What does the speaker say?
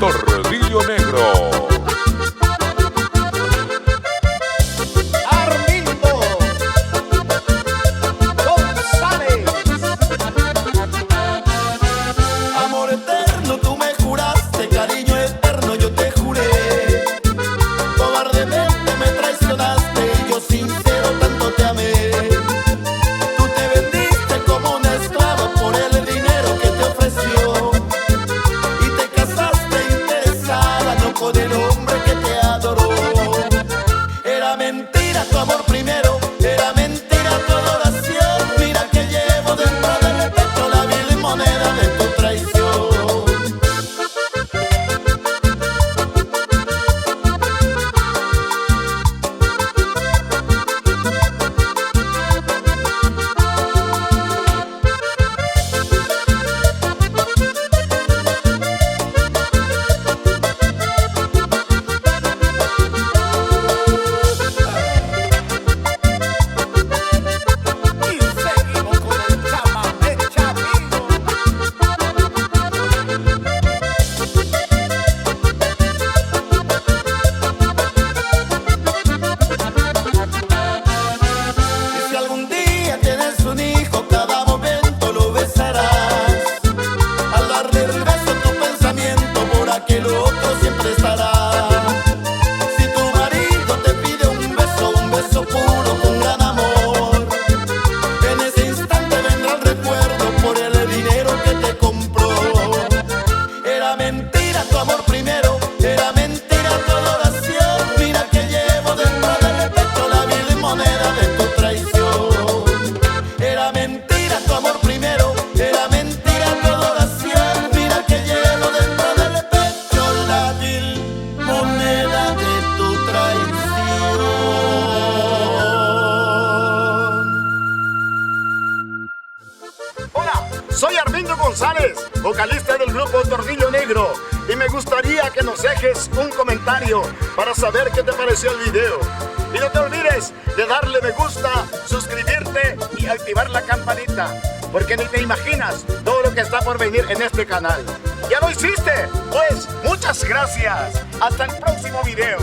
Tordillo Negro. Del hombre que te adoró. Era mentira tu amor primero, era mentira tu adoración. Mira que llevo dentro del pecho la vil moneda de tu traición. Que lo otro siempre estará. Si tu marido te pide un beso puro con gran amor, en ese instante vendrá el recuerdo por el dinero que te compró. Era mentira tu amor primero, era mentira tu adoración. Mira que llevo dentro del pecho la vil moneda de tu traición. Era mentira tu amor primero, era mentira tu adoración. Mira que llevo dentro del pecho la vil moneda de tu traición. Hola, soy Armindo González, vocalista del grupo Tordillo Negro, y me gustaría que nos dejes un comentario para saber qué te pareció el video. Y no te olvides de darle me gusta, suscribirte y activar la campanita, porque ni te imaginas todo lo que está por venir en este canal. ¿Ya lo hiciste? Pues muchas gracias. Hasta el próximo video.